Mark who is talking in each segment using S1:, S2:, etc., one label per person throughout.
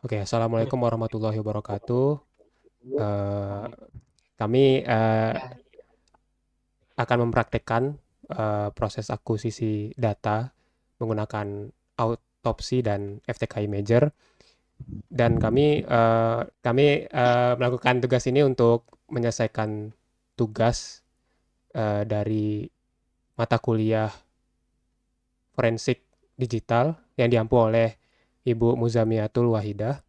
S1: Oke, Assalamualaikum warahmatullahi wabarakatuh. Eh, kami akan mempraktekkan proses akuisisi data menggunakan autopsi dan FTK Imager. Dan kami melakukan tugas ini untuk menyelesaikan tugas dari mata kuliah forensik digital yang diampu oleh Ibu Muzamiatul Wahidah.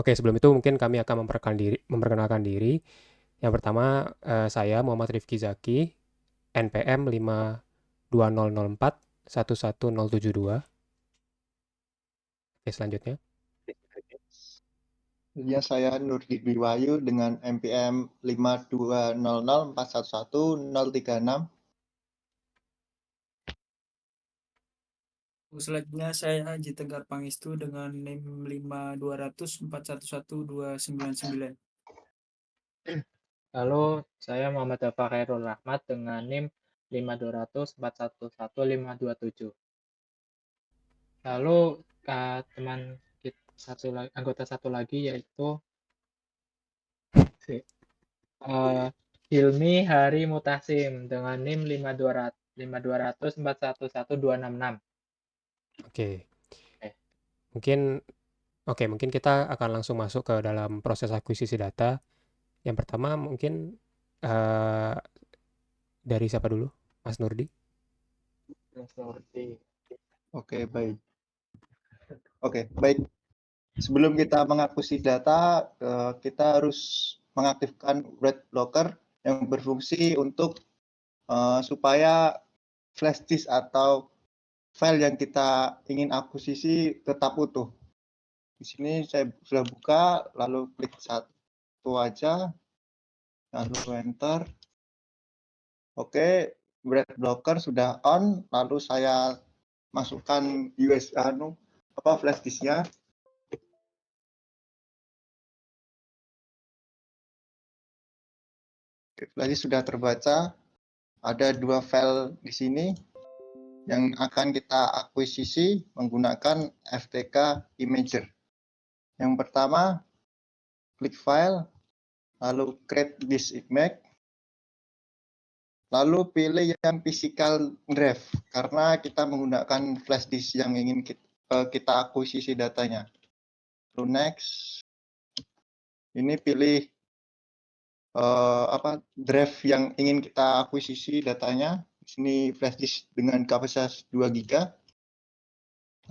S1: Oke, sebelum itu mungkin kami akan memperkenalkan diri. Yang pertama, saya Muhammad Rifki Zaki, NPM 52004 11072. Oke, selanjutnya.
S2: Ya, saya Nurdi Biwayu dengan NPM 52004111036.
S3: Selanjutnya saya Haji Tegar Pangestu dengan NIM 52004111299.
S4: Lalu saya Muhammad Dafa Khairul Rahmat dengan NIM 52004111527. Lalu teman anggota satu lagi yaitu Hilmi Hari Mutasim dengan NIM 52004111266.
S1: Oke. Mungkin kita akan langsung masuk ke dalam proses akuisisi data. Yang pertama mungkin dari siapa dulu? Mas Nurdi?
S2: Oke, baik. Sebelum kita mengakuisisi data, kita harus mengaktifkan red blocker yang berfungsi untuk supaya flash disk atau file yang kita ingin akuisisi tetap utuh. Di sini saya sudah buka, lalu klik satu aja, lalu enter. Oke, red blocker sudah on, lalu saya masukkan flash disknya. Flash disk sudah terbaca. Ada 2 file di sini yang akan kita akuisisi menggunakan FTK Imager. Yang pertama, klik file, lalu create disk image, lalu pilih yang physical drive karena kita menggunakan flash disk yang ingin kita akuisisi datanya. Lalu next, ini pilih drive yang ingin kita akuisisi datanya. Di sini flash disk dengan kapasitas 2 GB.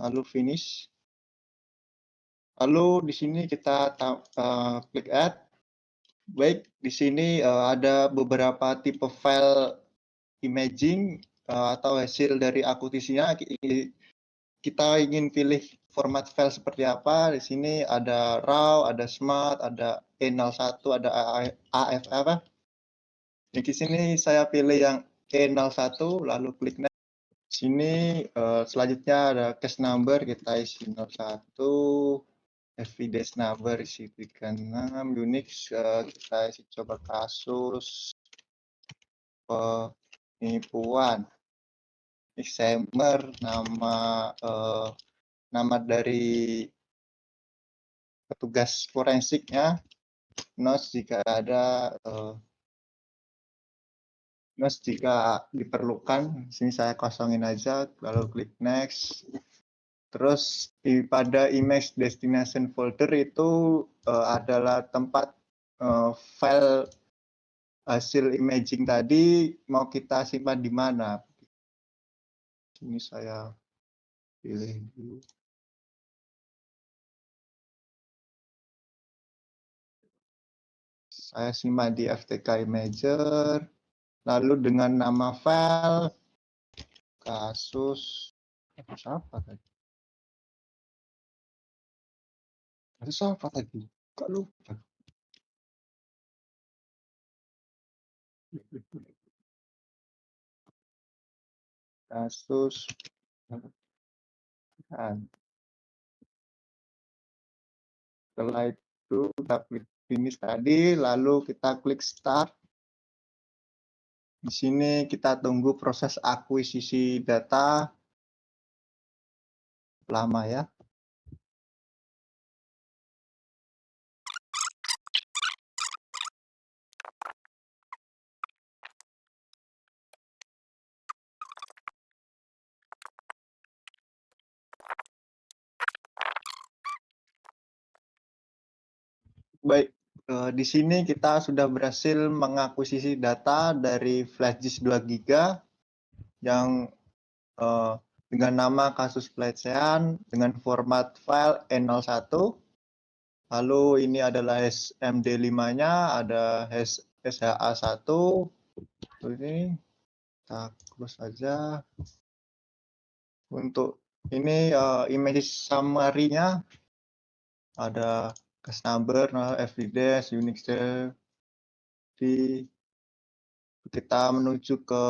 S2: Lalu finish. Lalu di sini kita klik add. Baik, di sini ada beberapa tipe file imaging atau hasil dari akuisisinya. Kita ingin pilih format file seperti apa. Di sini ada RAW, ada SMART, ada E01, ada AFF. Di sini saya pilih yang E01, lalu klik next. Di sini selanjutnya ada case number, kita isi 01, evidence number isi 36, Unix kita isi coba kasus penipuan. Examiner, nama dari petugas forensiknya, notes jika ada, notes jika diperlukan. Di sini saya kosongin aja, lalu klik next. Terus pada image destination folder itu adalah tempat file hasil imaging tadi mau kita simpan di mana. Ini saya pilih dulu. Saya simpan di FTK Imager, lalu dengan nama file kasus apa tadi? Kasus apa tadi? Kok lupa? Kasus setelah itu kita klik finish tadi, lalu kita klik start. Di sini kita tunggu proses akuisisi data lama ya. Baik, di sini kita sudah berhasil mengakuisisi data dari flash disk 2 GB yang dengan nama kasus pelecehan dengan format file E01. Lalu ini adalah hash MD5-nya, ada hash SHA1. Ini kita close saja. Untuk ini image summary-nya ada case number, evidence, Unix. Jadi kita menuju ke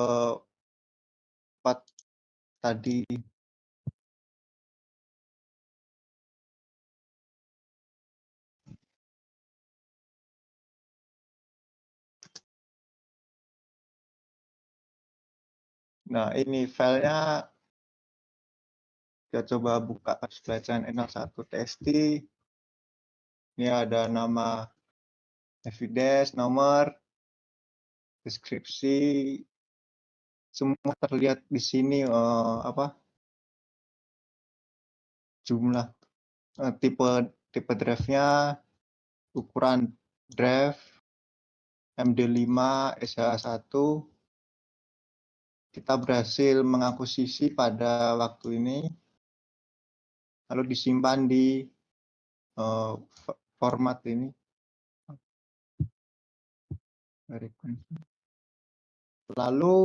S2: part tadi. Nah, ini filenya kita coba buka kasus pelecehan N01 TXT. Ini ada nama evidence, nomor, deskripsi, semua terlihat di sini jumlah tipe drive-nya, ukuran drive, MD5, SH1. Kita berhasil mengakuisisi pada waktu ini, lalu disimpan di format ini. Lalu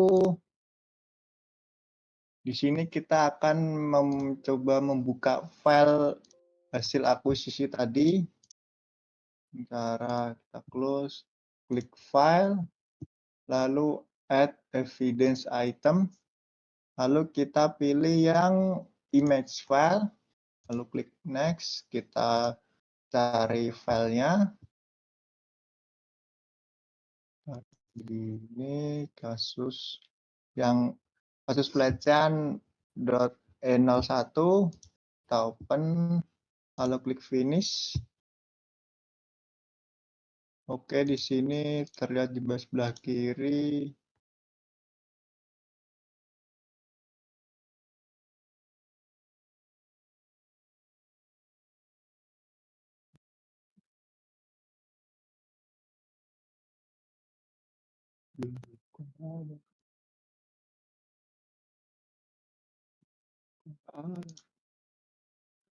S2: di sini kita akan mencoba membuka file hasil akuisisi tadi. Cara kita close, klik file, lalu add evidence item, lalu kita pilih yang image file, lalu klik next, kita cari filenya. Ini kasus yang kasus pelecehan .E01, kita open, lalu klik finish. Oke, di sini terlihat di sebelah kiri.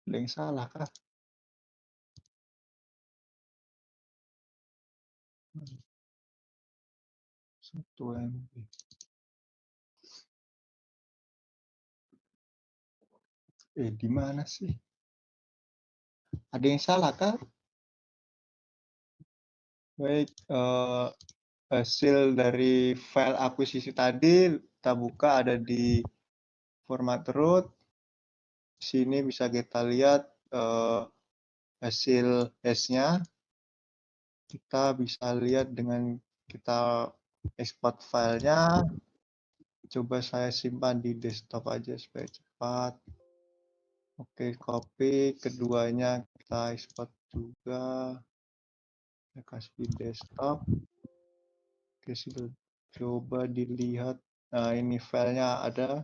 S2: Ada yang salah kah? Satu MB. Di mana sih? Ada yang salah kah? Baik, hasil dari file akuisisi tadi kita buka ada di format root. Di sini bisa kita lihat hasil hash-nya. Kita bisa lihat dengan kita export filenya. Coba saya simpan di desktop aja supaya cepat. Oke, copy. Keduanya kita export juga. Saya kasih di desktop. Oke, sudah. Coba dilihat. Nah, ini filenya ada.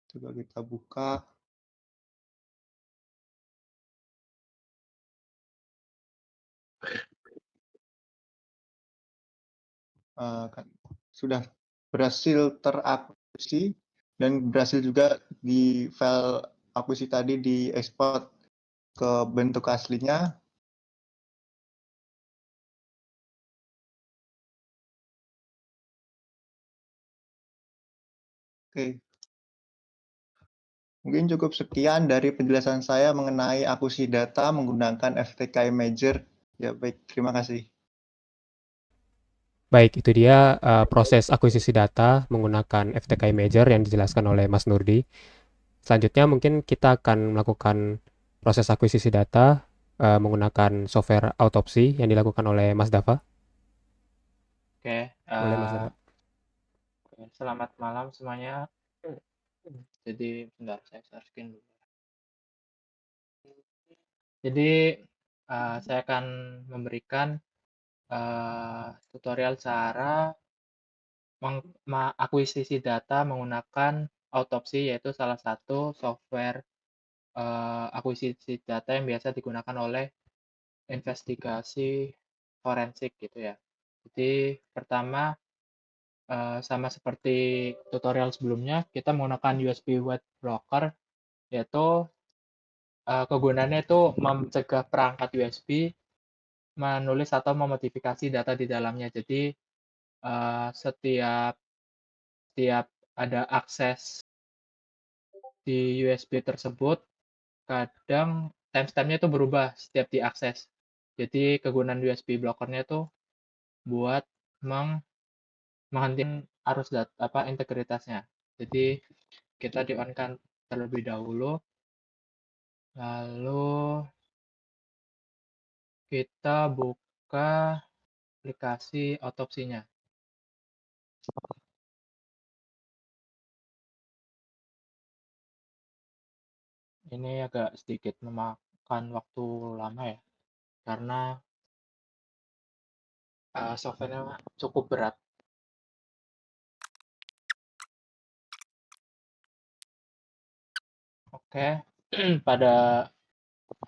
S2: Coba kita buka. Sudah berhasil terakuisisi dan berhasil juga di file akuisisi tadi diekspor ke bentuk aslinya. Oke. Mungkin cukup sekian dari penjelasan saya mengenai akuisisi data menggunakan FTK Imager. Ya, baik. Terima kasih.
S1: Baik, itu dia proses akuisisi data menggunakan FTK Imager yang dijelaskan oleh Mas Nurdi. Selanjutnya mungkin kita akan melakukan proses akuisisi data menggunakan software autopsi yang dilakukan oleh Mas Dava.
S4: Oke,
S1: Boleh Mas Dava.
S4: selamat malam semuanya. Jadi, bentar, saya share screen dulu. Jadi, saya akan memberikan tutorial cara mengakuisisi data menggunakan autopsi, yaitu salah satu software akuisisi data yang biasa digunakan oleh investigasi forensik gitu ya. Jadi pertama sama seperti tutorial sebelumnya, kita menggunakan USB web broker, yaitu kegunaannya itu mencegah perangkat USB menulis atau memodifikasi data di dalamnya. Jadi setiap ada akses di USB tersebut, kadang timestamp-nya itu berubah setiap diakses. Jadi kegunaan USB blockernya itu buat menghentikan arus data integritasnya. Jadi kita di-on-kan terlebih dahulu, lalu kita buka aplikasi otopsinya. Ini agak sedikit memakan waktu lama ya, karena software-nya cukup berat. Oke, pada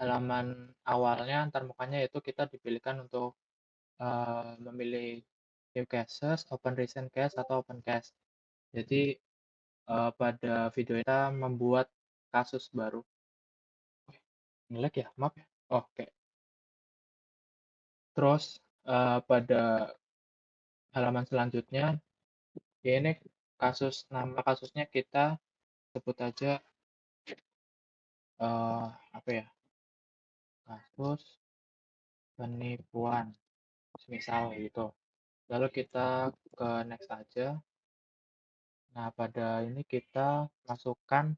S4: halaman awalnya antarmukanya itu kita dipilihkan untuk memilih new cases, open recent case, atau open case. Jadi pada video kita membuat kasus baru. Nge-lag ya, maaf ya. Oke. Terus pada halaman selanjutnya, ini nama kasusnya kita sebut aja apa ya? Kasus penipuan, misal gitu. Lalu kita ke next aja. Nah, pada ini kita masukkan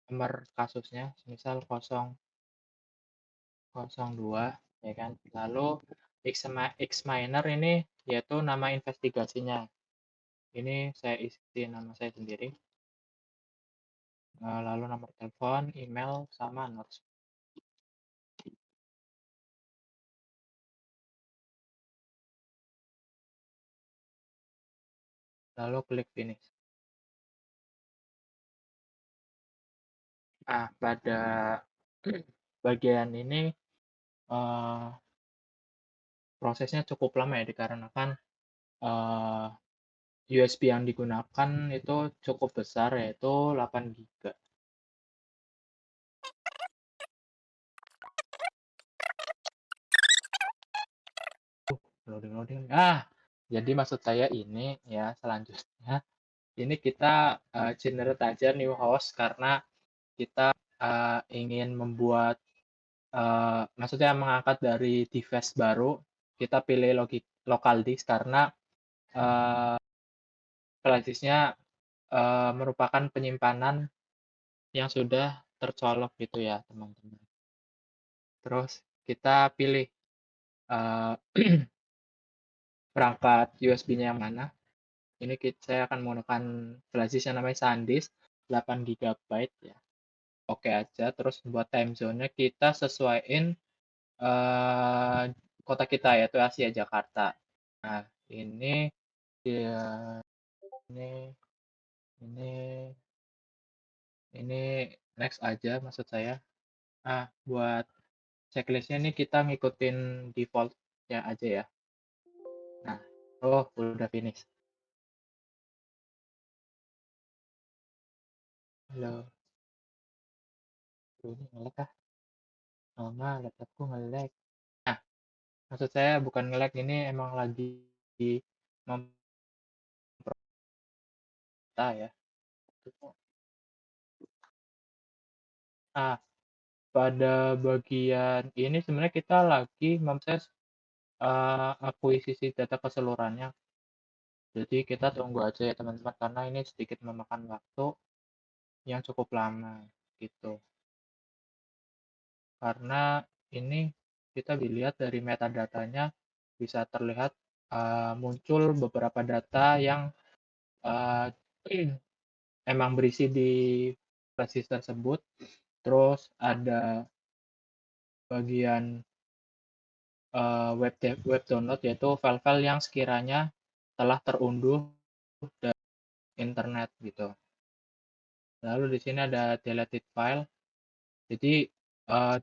S4: nomor kasusnya, misal 002, ya kan. Lalu X minor ini yaitu nama investigasinya. Ini saya isi nama saya sendiri. Lalu nomor telepon, email, sama notes. Lalu klik finish. Pada bagian ini prosesnya cukup lama ya, dikarenakan USB yang digunakan itu cukup besar, yaitu 8 GB. Loading. Jadi maksud saya ini ya, selanjutnya ini kita generate aja new host karena kita ingin membuat maksudnya mengangkat dari device baru, kita pilih local disk karena flash disk-nya merupakan penyimpanan yang sudah tercolok gitu ya, teman-teman. Terus kita pilih perangkat USB-nya yang mana. Ini saya akan menggunakan flash disk yang namanya SanDisk 8 GB ya. Oke aja. Terus buat time zone-nya kita sesuaiin kota kita, yaitu Asia Jakarta. Nah, ini next aja maksud saya. Buat checklistnya ini kita ngikutin default ya aja ya. Nah, udah finish. Halo. Ini nge-lag kah? Laptopku nge-lag. Nah, maksud saya bukan nge-lag, ini emang lagi memperta ya. Pada bagian ini sebenarnya kita lagi memproses akuisisi data keseluruhannya. Jadi kita tunggu aja ya teman-teman, karena ini sedikit memakan waktu yang cukup lama gitu. Karena ini kita dilihat dari metadatanya bisa terlihat muncul beberapa data yang emang berisi di flash disk tersebut. Terus ada bagian web download, yaitu file-file yang sekiranya telah terunduh dari internet gitu. Lalu di sini ada deleted file. Jadi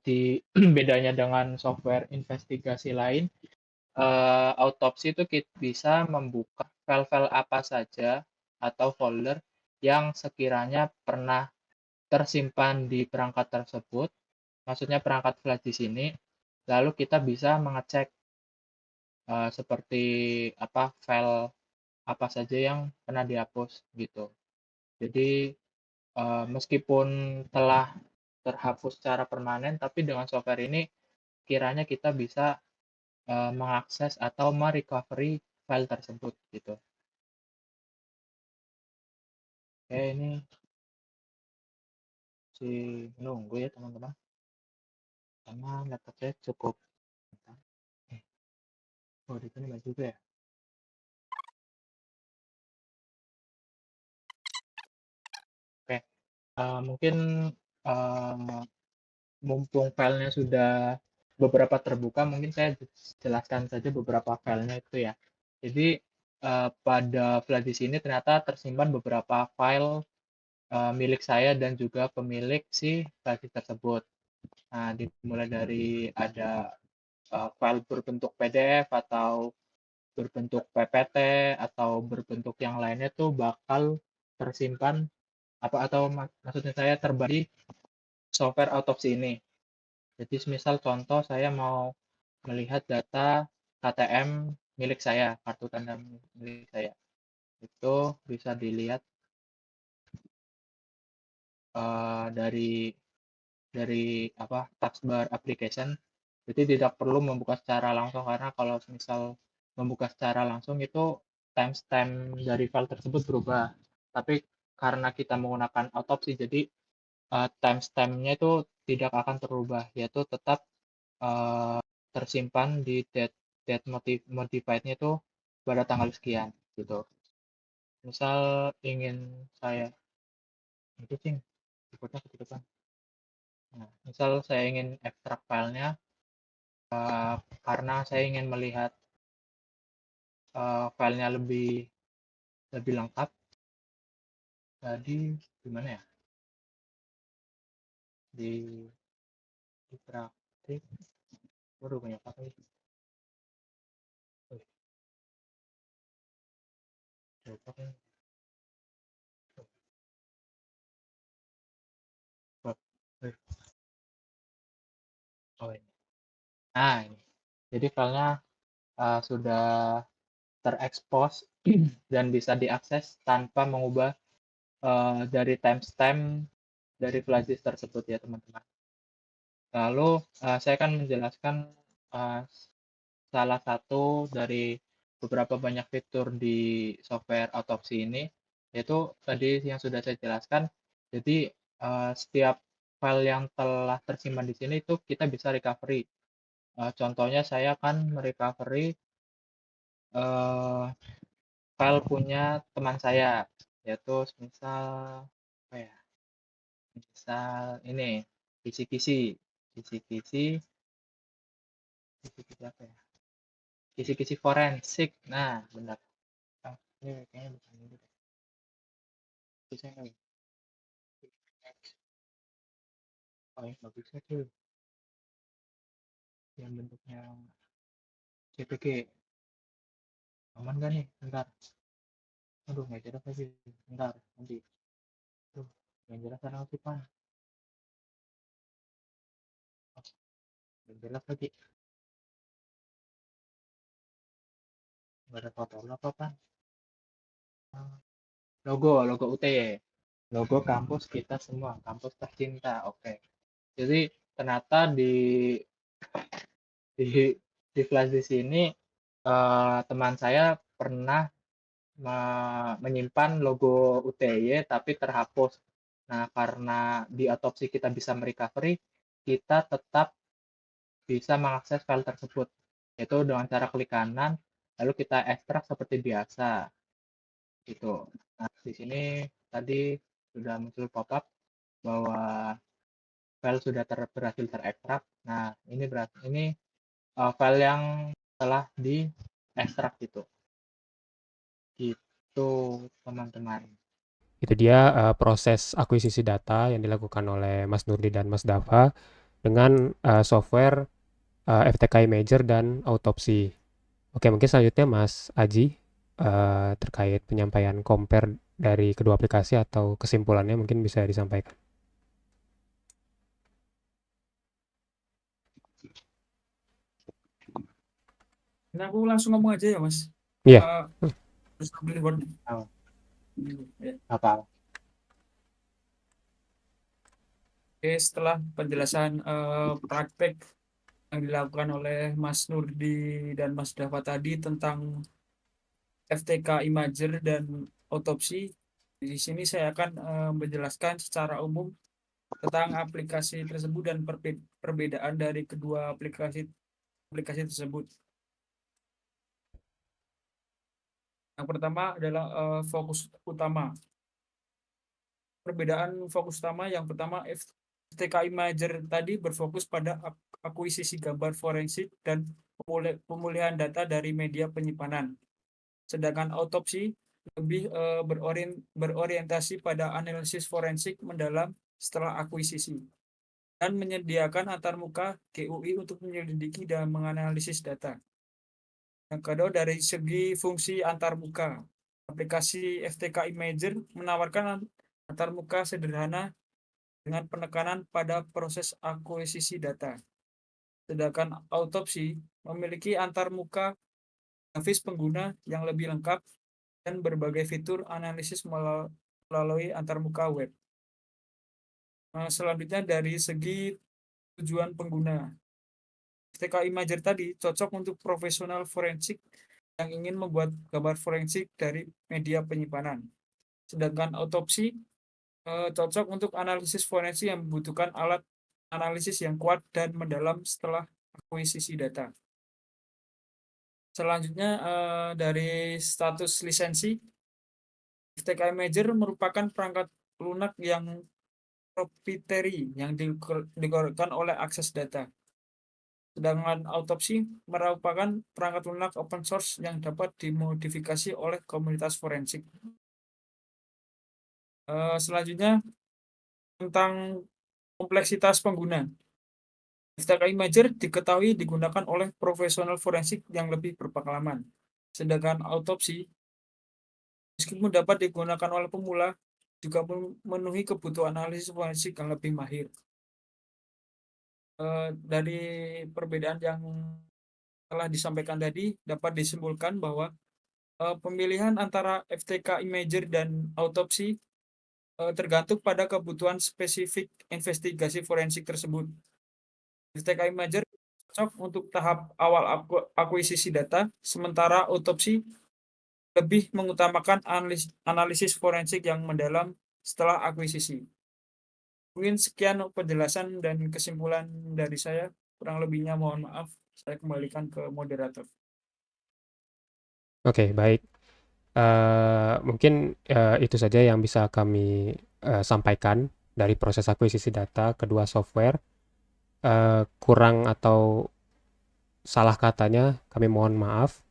S4: di bedanya dengan software investigasi lain, autopsi itu bisa membuka file-file apa saja atau folder yang sekiranya pernah tersimpan di perangkat tersebut, maksudnya perangkat flash di sini, lalu kita bisa mengecek seperti apa file apa saja yang pernah dihapus gitu. Jadi meskipun telah terhapus secara permanen, tapi dengan software ini kiranya kita bisa mengakses atau merecovery file tersebut gitu. Oke, ini si nunggu ya teman-teman, karena laptop saya cukup. Oh, di sini juga ya. Oke, mungkin mumpung filenya sudah beberapa terbuka, mungkin saya jelaskan saja beberapa filenya itu ya. Jadi pada flash disk ini ternyata tersimpan beberapa file milik saya dan juga pemilik si flash disk tersebut. Nah, dimulai dari ada file berbentuk PDF atau berbentuk PPT atau berbentuk yang lainnya tuh bakal tersimpan atau maksudnya saya terbagi software autopsi ini. Jadi misal contoh saya mau melihat data KTM milik saya, kartu tanda milik saya. Itu bisa dilihat dari taskbar application. Jadi tidak perlu membuka secara langsung, karena kalau misal membuka secara langsung itu timestamp dari file tersebut berubah. Tapi karena kita menggunakan autopsi, jadi timestamp-nya itu tidak akan terubah, yaitu tetap tersimpan di date modified-nya itu pada tanggal sekian gitu. Misal ingin saya itu sih ikutnya ketutupan. Nah, misal saya ingin ekstrak filenya karena saya ingin melihat filenya lebih lengkap. Jadi gimana ya? Di praktik, waduh banyak apa ini? Coba kan. Oh ini. Nah ini. Jadi filenya sudah terekspos dan bisa diakses tanpa mengubah dari timestamp dari flash disk tersebut ya teman-teman. Lalu saya akan menjelaskan salah satu dari beberapa banyak fitur di software autopsi ini, yaitu tadi yang sudah saya jelaskan. Jadi setiap file yang telah tersimpan di sini itu kita bisa recovery. Contohnya saya akan merecovery file punya teman saya, yaitu misal apa ya? Misal ini kisi-kisi apa ya? Kisi-kisi forensik. Nah, benar. Ini kayaknya bukan ini deh. Bisa nggak ya? Oh ya, nggak bisa tuh. Yang bentuknya CPG. Aman nggak nih? Bentar. Aduh, nggak jelas lagi. Bentar, nanti. Tuh, yang jelas ada notifan. Oh, nggak jelas lagi. Nggak ada foto apa-apa. Logo UT. Logo kampus kita semua. Kampus tercinta. Oke. Jadi, ternyata di flash di sini teman saya pernah menyimpan logo UTY tapi terhapus. Nah, karena di autopsi kita bisa merecovery, kita tetap bisa mengakses file tersebut, yaitu dengan cara klik kanan, lalu kita ekstrak seperti biasa. Gitu. Nah, di sini tadi sudah muncul pop-up bahwa file sudah berhasil terekstrak. Nah, ini file yang telah diekstrak gitu. Gitu, teman-teman.
S1: Itu dia proses akuisisi data yang dilakukan oleh Mas Nurdi dan Mas Dava dengan software FTK Imager dan Autopsy. Oke, mungkin selanjutnya Mas Aji terkait penyampaian compare dari kedua aplikasi atau kesimpulannya mungkin bisa disampaikan.
S3: Nah, aku langsung ngomong aja ya, Mas.
S1: Iya.
S3: Terus ambil word.
S4: Oh,
S3: Ya.
S4: apa?
S3: Oke, setelah penjelasan praktek yang dilakukan oleh Mas Nurdi dan Mas Dava tadi tentang FTK Imager dan Autopsi, di sini saya akan menjelaskan secara umum tentang aplikasi tersebut dan perbedaan dari kedua aplikasi tersebut. Yang pertama adalah fokus utama. Perbedaan fokus utama yang pertama, FTK Imager tadi berfokus pada akuisisi gambar forensik dan pemulihan data dari media penyimpanan. Sedangkan Autopsi lebih berorientasi pada analisis forensik mendalam setelah akuisisi dan menyediakan antarmuka GUI untuk menyelidiki dan menganalisis data. Yang kedua, dari segi fungsi antarmuka, aplikasi FTK Imager menawarkan antarmuka sederhana dengan penekanan pada proses akuisisi data. Sedangkan Autopsi memiliki antarmuka grafis pengguna yang lebih lengkap dan berbagai fitur analisis melalui antarmuka web. Selanjutnya dari segi tujuan pengguna. FTK Imager tadi cocok untuk profesional forensik yang ingin membuat gambar forensik dari media penyimpanan. Sedangkan Autopsi cocok untuk analisis forensik yang membutuhkan alat analisis yang kuat dan mendalam setelah akuisisi data. Selanjutnya dari status lisensi, FTK Imager merupakan perangkat lunak yang proprietary yang dikeluarkan oleh akses data. Sedangkan Autopsi merupakan perangkat lunak open source yang dapat dimodifikasi oleh komunitas forensik. Selanjutnya tentang kompleksitas pengguna. FTK Imager diketahui digunakan oleh profesional forensik yang lebih berpengalaman. Sedangkan Autopsi meskipun dapat digunakan oleh pemula, juga memenuhi kebutuhan analisis forensik yang lebih mahir. Dari perbedaan yang telah disampaikan tadi, dapat disimpulkan bahwa pemilihan antara FTK Imager dan Autopsi tergantung pada kebutuhan spesifik investigasi forensik tersebut. FTK Imager cocok untuk tahap awal akuisisi data, sementara Autopsi lebih mengutamakan analisis forensik yang mendalam setelah akuisisi. Mungkin sekian penjelasan dan kesimpulan dari saya. Kurang lebihnya mohon maaf. Saya kembalikan ke moderator.
S1: Oke, baik. Mungkin itu saja yang bisa kami sampaikan dari proses akuisisi data kedua software. Kurang atau salah katanya kami mohon maaf.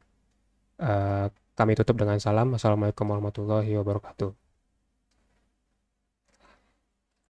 S1: Kami tutup dengan salam. Assalamualaikum warahmatullahi wabarakatuh.